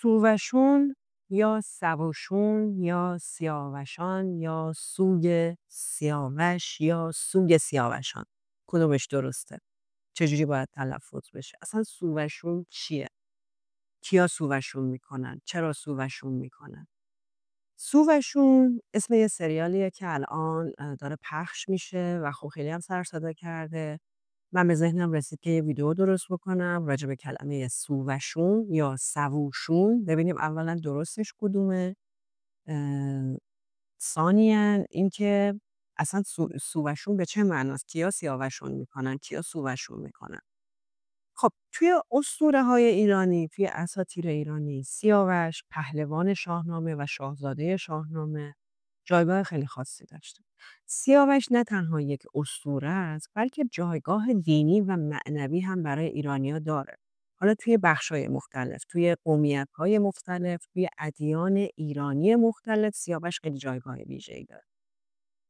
سووشون یا سواشون یا سیاوشان یا سوگ سیاوش یا سوگ سیاوشان، کدومش درسته؟ چجوری باید تلفظ بشه؟ اصلا سووشون چیه؟ کیا سووشون میکنن؟ چرا سووشون میکنن؟ سووشون اسم یه سریالیه که الان داره پخش میشه و خب خیلی هم سر صدا کرده. من به ذهنم رسید که یه ویدیو درست بکنم راجع به کلمه سووشون یا سووشون، ببینیم اولا درستش کدومه. اه، ثانیاً اینکه اصلا سووشون به چه معناست؟ کیا سیاوشون میکنن؟ کیا سووشون میکنن؟ خب توی اسطوره‌های ایرانی، توی اساطیر ایرانی، سیاوش پهلوان شاهنامه و شاهزاده شاهنامه جایگاه خیلی خاصی داشته. سیاوش نه تنها یک اسطوره است، بلکه جایگاه دینی و معنوی هم برای ایرانی‌ها داره. حالا توی بخش‌های مختلف، توی قومیت‌های مختلف، توی ادیان ایرانی مختلف، سیاوش خیلی جایگاه ویژه‌ای داره.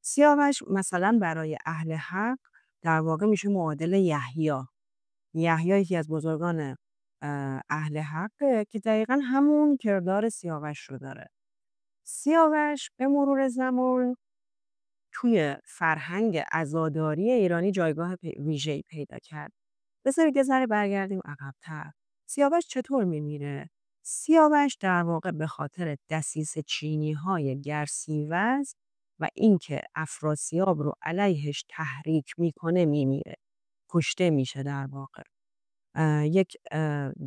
سیاوش مثلا برای اهل حق در واقع میشه معادل یحیی. یحیی یکی از بزرگان اهل حقه که دقیقا همون کردار سیاوش رو داره. سیاوش به مرور زمان توی فرهنگ عزاداری ایرانی جایگاه ویژه‌ای پیدا کرد. بذارید یه ذره برگردیم عقب‌تر. سیاوش چطور میمیره؟ سیاوش در واقع به خاطر دسیسه چینی‌های گرسیوز و اینکه افراسیاب رو علیهش تحریک میکنه میمیره. کشته میشه در واقع. یک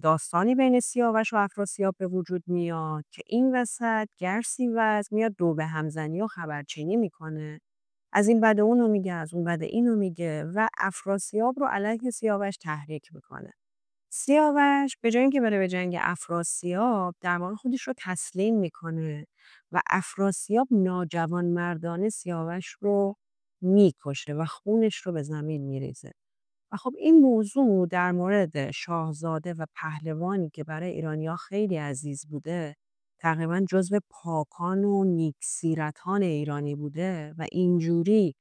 داستانی بین سیاوش و افراسیاب به وجود میاد که این وسط گرسیوز میاد دو به همزنی و خبرچینی میکنه. از این بعد اونو میگه، از اون بعد اینو میگه و افراسیاب رو علیه سیاوش تحریک میکنه. سیاوش به جای اینکه بره به جنگ افراسیاب در واقع خودش رو تسلیم میکنه و افراسیاب ناجوانمردانه سیاوش رو میکشه و خونش رو به زمین میریزه. و خب این موضوع در مورد شاهزاده و پهلوانی که برای ایرانی‌ها خیلی عزیز بوده، تقریبا جزو پاکان و نیکسیرتان ایرانی بوده و اینجوری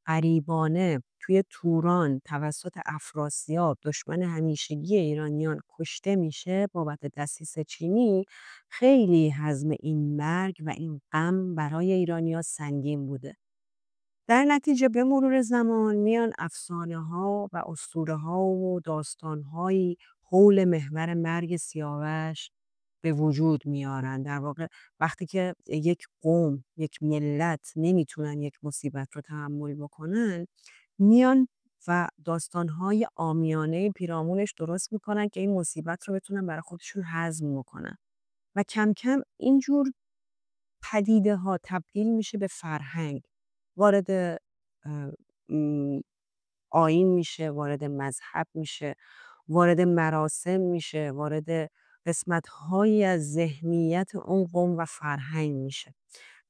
غریبانه توی توران توسط افراسیاب دشمن همیشگی ایرانیان کشته میشه بابت دسیسه چینی. خیلی حزم این مرگ و این غم برای ایرانی‌ها سنگین بوده. در نتیجه به مرور زمان میان افسانه‌ها و اسطوره‌ها و داستان‌هایی حول محور مرگ سیاوش به وجود میارن. در واقع وقتی که یک قوم، یک ملت نمیتونن یک مصیبت رو تحمل بکنن، میان و داستان‌های عامیانه پیرامونش درست میکنن که این مصیبت رو بتونن برای خودشون هضم بکنن و کم کم اینجور پدیده‌ها تبدیل میشه به فرهنگ. وارد اه، م، آیین میشه، وارد مذهب میشه، وارد مراسم میشه، وارد قسمت‌هایی از ذهنیت اون قوم و فرهنگ میشه.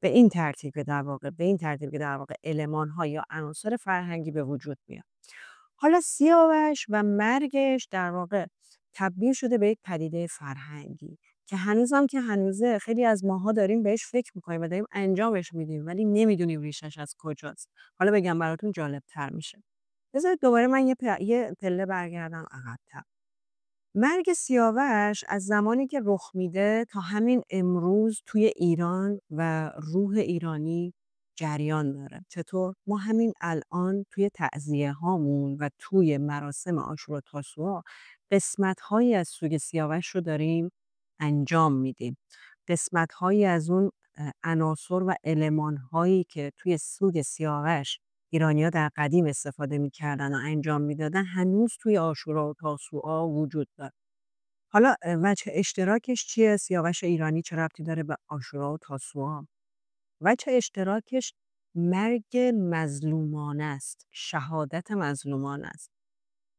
به این ترتیب که در واقع المان‌ها یا عناصر فرهنگی به وجود میاد. حالا سیاوش و مرگش در واقع تبدیل شده به یک پدیده فرهنگی که هنوزم که هنوزه خیلی از ماها داریم بهش فکر میکنیم و داریم انجامش میدیم ولی نمیدونیم ریشش از کجاست. حالا بگم براتون جالب تر میشه. بذارید دوباره من یه پله برگردم عقب‌تر. مرگ سیاوش از زمانی که رخ میده تا همین امروز توی ایران و روح ایرانی جریان داره. چطور؟ ما همین الان توی تعزیه هامون و توی مراسم عاشورا و تاسوعا قسمت هایی از سوگ سیاوش رو داریم انجام میدیم. قسمت هایی از اون عناصر و المان هایی که توی سوگ سیاوش ایرانی‌ها در قدیم استفاده می‌کردن و انجام میدادن هنوز توی عاشورا و تاسوعا وجود داره. حالا وجه اشتراکش چیه؟ سیاوش ایرانی چه ربطی داره به عاشورا و تاسوعا؟ وجه اشتراکش مرگ مظلومانه است، شهادت مظلومانه است.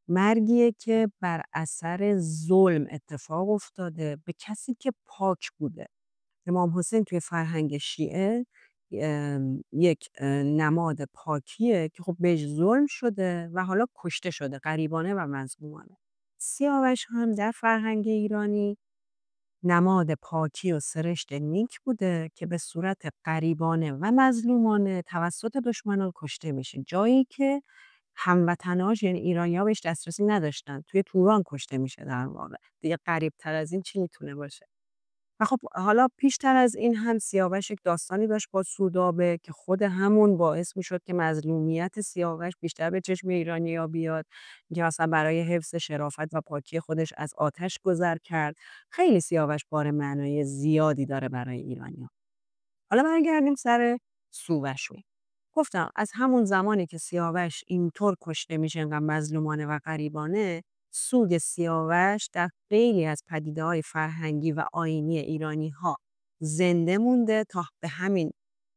مرگیه که بر اثر ظلم اتفاق افتاده به کسی که پاک بوده. امام حسین توی فرهنگ شیعه یک نماد پاکیه که خب بهش ظلم شده و حالا کشته شده غریبانه و مظلومانه. سیاوش هم در فرهنگ ایرانی نماد پاکی و سرشت نیک بوده که به صورت غریبانه و مظلومانه توسط دشمنان کشته میشه. جایی که هموطناش یعنی ایرانی‌ها بهش دسترسی نداشتن. توی توران کشته میشه در واقع. دیگه غریب‌تر از این چی میتونه باشه؟ و خب حالا پیشتر از این هم سیاوش یک داستانی داشت با سودابه که خود همون باعث میشد که مظلومیت سیاوش بیشتر به چشم ایرانی‌ها بیاد، که مثلا برای حفظ شرافت و پاکی خودش از آتش گذر کرد. خیلی سیاوش بار معنای زیادی داره برای ایرانی‌ها. حالا برگردیم سر سوبشوی. گفتم از همون زمانی که سیاوش اینطور کشته میشه انقدر مظلومانه و غریبانه، سوگ سیاوش در خیلی از پدیده‌های فرهنگی و آیینی ایرانی ها زنده مونده تا به همین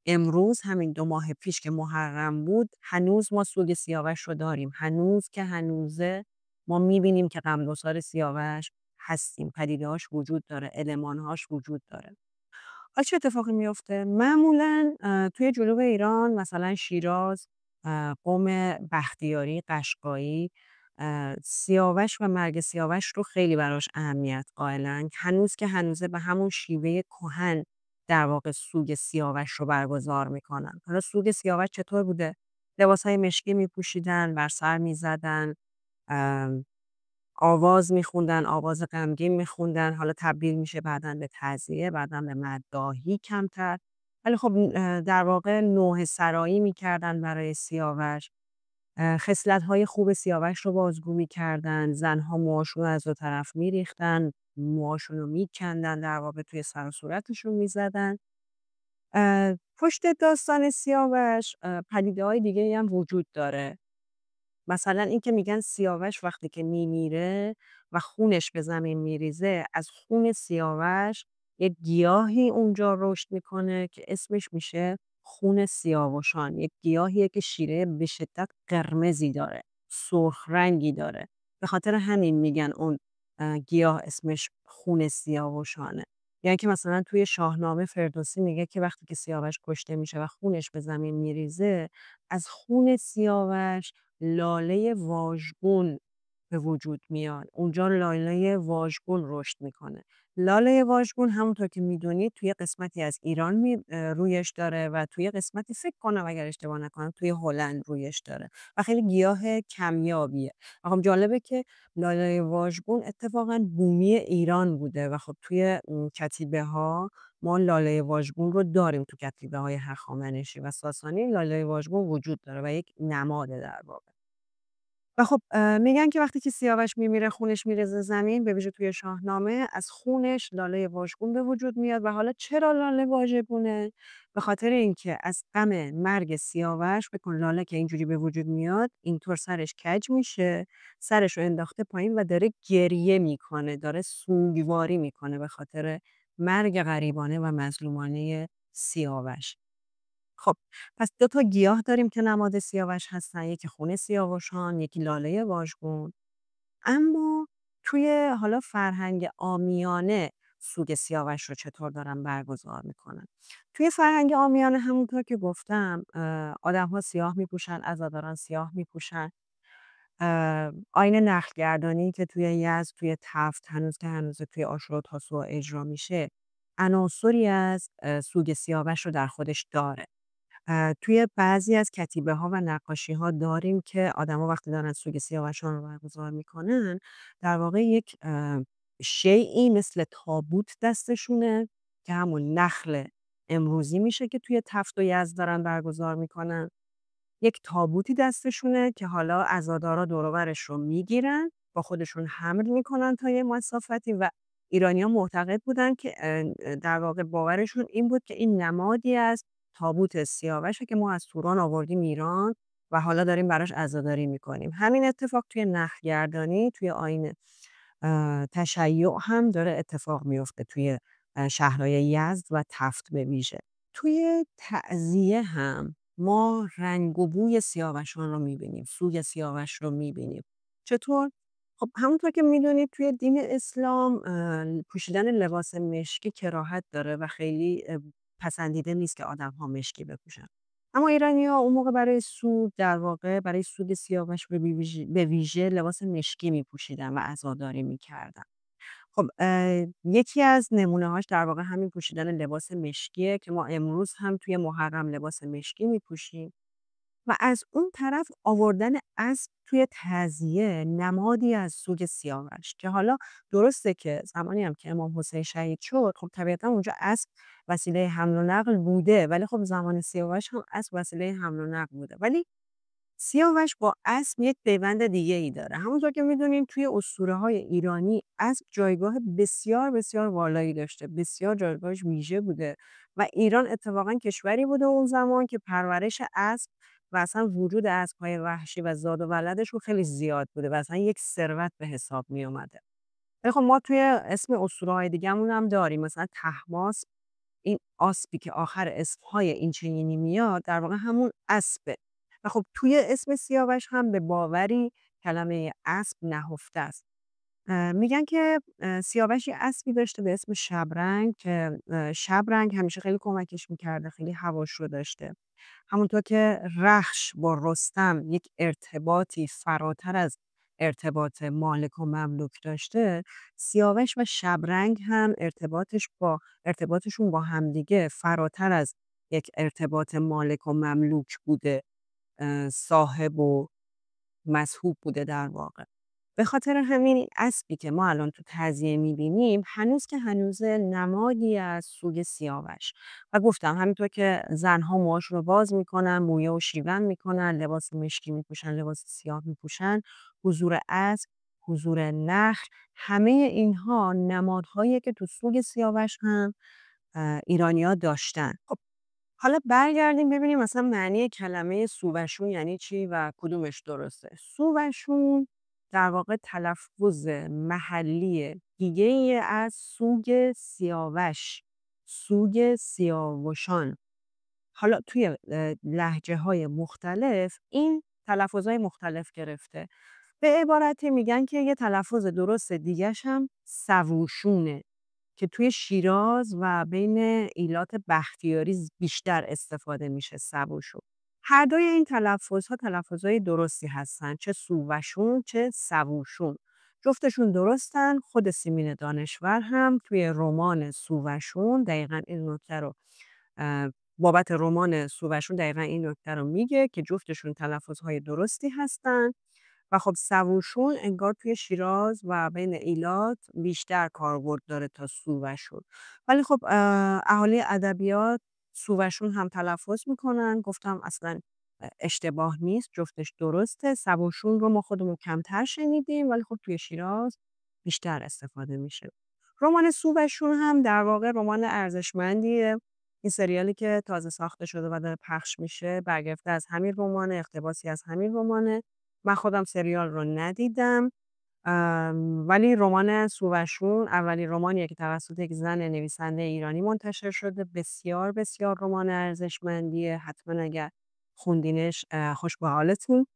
امروز، همین 2 ماه پیش که محرم بود، هنوز ما سوگ سیاوش رو داریم. هنوز که هنوزه ما میبینیم که غمگسار سیاوش هستیم. پدیده‌هاش وجود داره، المانهاش وجود داره. چه اتفاقی میفته؟ معمولا توی جنوب ایران مثلا شیراز، قوم بختیاری، قشقایی، سیاوش و مرگ سیاوش رو خیلی براش اهمیت قائلن. هنوز که هنوزه به همون شیوه کهن در واقع سوگ سیاوش رو برگزار میکنن. حالا سوگ سیاوش چطور بوده؟ لباسهای مشکی میپوشیدن، بر سر میزدن، آواز میخوندن، آواز غمگین میخوندن. حالا تبدیل میشه بعداً به تعزیه، بعداً به مداحی کمتر. ولی خب در واقع نوحه سرایی میکردن برای سیاوش. خصلت‌های خوب سیاوش رو بازگو میکردن. زنها موهاشون رو از دو طرف میریختن، موهاشون رو میکندن، در واقع توی سر و صورتشون میزدن. پشت داستان سیاوش پدیده‌های دیگه‌ای هم وجود داره. مثلا این که میگن سیاوش وقتی که میمیره و خونش به زمین میریزه، از خون سیاوش یک گیاهی اونجا رشد میکنه که اسمش میشه خون سیاوشان. یک گیاهیه که شیره به شدت قرمزی داره، سرخ رنگی داره. به خاطر همین میگن اون گیاه اسمش خون سیاوشانه. یعنی که مثلا توی شاهنامه فردوسی میگه که وقتی که سیاوش کشته میشه و خونش به زمین میریزه، از خون سیاوش لاله واژگون به وجود میاد. اونجا لاله واژگون رشد میکنه. لاله واژگون همونطور که میدونید توی قسمتی از ایران رویش داره و توی قسمتی فکر کنم اگر اشتباه نکنم توی هلند رویش داره و خیلی گیاه کمیابیه. و خب جالبه که لاله واژگون اتفاقا بومی ایران بوده و خب توی کتیبه ها ما لاله واژگون رو داریم. تو کتیبه های هخامنشی و ساسانی لاله واژگون وجود داره و یک نماده در واقع. و خب میگن که وقتی که سیاوش میمیره خونش میرزه زمین، به ویژه توی شاهنامه از خونش لاله واژگون به وجود میاد. و حالا چرا لاله واژگونه؟ به خاطر اینکه از غم مرگ سیاوش، بکن لاله که اینجوری به وجود میاد اینطور سرش کج میشه، سرش رو انداخته پایین و داره گریه میکنه، داره سوگواری میکنه به خاطر مرگ غریبانه و مظلومانه سیاوش. خب پس 2 تا گیاه داریم که نماد سیاوش هستن، یکی خون سیاوشان، یکی لاله واژگون. اما توی حالا فرهنگ عامیانه سوگ سیاوش رو چطور دارن برگزار میکنن؟ توی فرهنگ عامیانه همونطور که گفتم آدم‌ها سیاه میپوشن، عزاداران سیاه میپوشن. آیین نخلگردانی که توی یزد، توی تفت هنوز که هنوز توی عاشورا و تاسوعا اجرا میشه، عناصری از سوگ سیاوش رو در خودش داره. توی بعضی از کتیبه‌ها و نقاشی‌ها داریم که آدما وقتی دارن سوگ سیاوشان رو برگزار میکنن، در واقع یک شیئی مثل تابوت دستشونه که همون نخل امروزی میشه که توی تفت و یزد دارن برگزار میکنن. یک تابوتی دستشونه که حالا عزادارا دور و برش رو میگیرن، با خودشون حمل میکنن تا یه مسافتی و ایرانی‌ها معتقد بودن که در واقع باورشون این بود که این نمادی از تابوت سیاوشه که ما از توران آوردیم ایران و حالا داریم براش عزاداری میکنیم. همین اتفاق توی نخلگردانی، توی آیین تشیع هم داره اتفاق میفته توی شهرهای یزد و تفت به ویژه. توی تعزیه هم ما رنگ و بوی سیاوشان رو می‌بینیم، سوی سیاوش رو می‌بینیم. چطور؟ خب همونطور که می‌دونید توی دین اسلام پوشیدن لباس مشکی کراهت داره و خیلی پسندیده نیست که آدم‌ها مشکی بپوشن. اما ایرانی‌ها اون موقع برای سود، در واقع برای سود سیاوش به ویژه لباس مشکی می‌پوشیدن و عزاداری می‌کردن. خب یکی از نمونه‌هاش در واقع همین پوشیدن لباس مشکیه که ما امروز هم توی محرم لباس مشکی می‌پوشیم. و از اون طرف آوردن اسب توی تعزیه نمادی از سوگ سیاوش که حالا درسته که زمانی هم که امام حسین شهید شد خب طبیعتا اونجا اسب وسیله حمل و نقل بوده، ولی خب زمان سیاوش هم اسب وسیله حمل و نقل بوده، ولی سیاوش با اسب یک پیوند دیگه‌ای داره. همونطور که می‌دونیم توی اسطوره‌های ایرانی اسب جایگاه بسیار بسیار والایی داشته، بسیار جایگاهش ویژه بوده و ایران اتفاقا کشوری بوده اون زمان که پرورش اسب و اصلا وجود اسب‌های وحشی و زاد و ولدشون خیلی زیاد بوده و اصلا یک ثروت به حساب می‌آمده. ولی خب ما توی اسم اسطوره‌های دیگه‌مون هم داریم، مثلا طهماسب، این آسپی که آخر اسم‌های اینچنینی میاد در واقع همون اسبه و خب توی اسم سیاوش هم به باوری کلمه اسب نهفته است. میگن که سیاوش یه اسبی داشته به اسم شبرنگ که شبرنگ همیشه خیلی کمکش میکرده، خیلی هواش رو داشته. همونطور که رخش با رستم یک ارتباطی فراتر از ارتباط مالک و مملوک داشته، سیاوش و شبرنگ هم ارتباطشون با همدیگه فراتر از یک ارتباط مالک و مملوک بوده، صاحب و مسحوب بوده در واقع. به خاطر همین این اسبی که ما الان تو تعزیه می‌بینیم هنوز که هنوزه نمادی از سوگ سیاوش و گفتم همینطور که زن‌ها موهاشون رو باز می‌کنن، مویه و شیون می‌کنن، لباس مشکی می‌پوشن، لباس سیاه می‌پوشن، حضور اسب، حضور نخل، همه اینها نمادهاییه که تو سوگ سیاوش هم ایرانی‌ها داشتن. خب حالا برگردیم ببینیم مثلا معنی کلمه سووشون یعنی چی و کدومش درسته. سووشون در واقع تلفظ محلی دیگه از سوگ سیاوش، سوگ سیاوشان. حالا توی لهجه‌های مختلف این تلفظهای مختلف گرفته. به عبارتی میگن که یه تلفظ درست دیگه‌ش هم سووشونه که توی شیراز و بین ایلات بختیاری بیشتر استفاده میشه سبوشو. هر دوی این تلفظها تلفظهای درستی هستن، چه سووشون چه سووشون. جفتشون درستن. خود سیمین دانشور هم توی رمان سووشون دقیقا این نکته رو بابت رمان سووشون دقیقا این نکته رو میگه که جفتشون تلفظهای درستی هستن و خب سووشون انگار توی شیراز و بین ایلات بیشتر کاربرد داره تا سووشون. ولی خب اهالی ادبیات سووشون هم تلفظ میکنن. گفتم اصلا اشتباه نیست، جفتش درسته. سووشون رو ما خودمون کمتر شنیدیم ولی خب توی شیراز بیشتر استفاده میشه. رمان سووشون هم در واقع رمان ارزشمندیه. این سریالی که تازه ساخته شده و داره پخش میشه برگرفته از همین رمانه، اقتباسی از همین رمانه. من خودم سریال رو ندیدم، ولی رمان سووشون اولین رمانیه که توسط یک زن نویسنده ایرانی منتشر شده. بسیار بسیار رمان ارزشمندیه. حتما اگر خوندینش خوش به حالتون.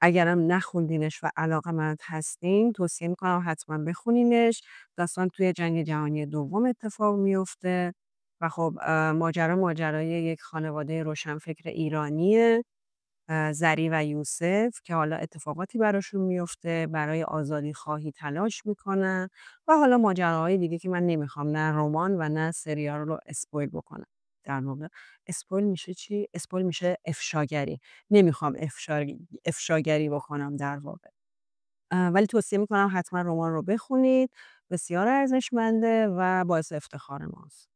اگرم نخوندینش و علاقه‌مند هستین توصیه میکنم حتما بخونینش. داستان توی جنگ جهانی دوم اتفاق میفته و خب ماجرای یک خانواده روشنفکر ایرانیه، زری و یوسف، که حالا اتفاقاتی براشون میفته، برای آزادی خواهی تلاش میکنن و حالا ماجراهای دیگه که من نمیخوام نه رمان و نه سریال رو اسپویل بکنم. در واقع اسپویل میشه چی؟ اسپویل میشه افشاگری. نمیخوام افشاگری بکنم در واقع. ولی توصیه میکنم حتما رمان رو بخونید. بسیار ارزشمنده و باعث افتخار ماست.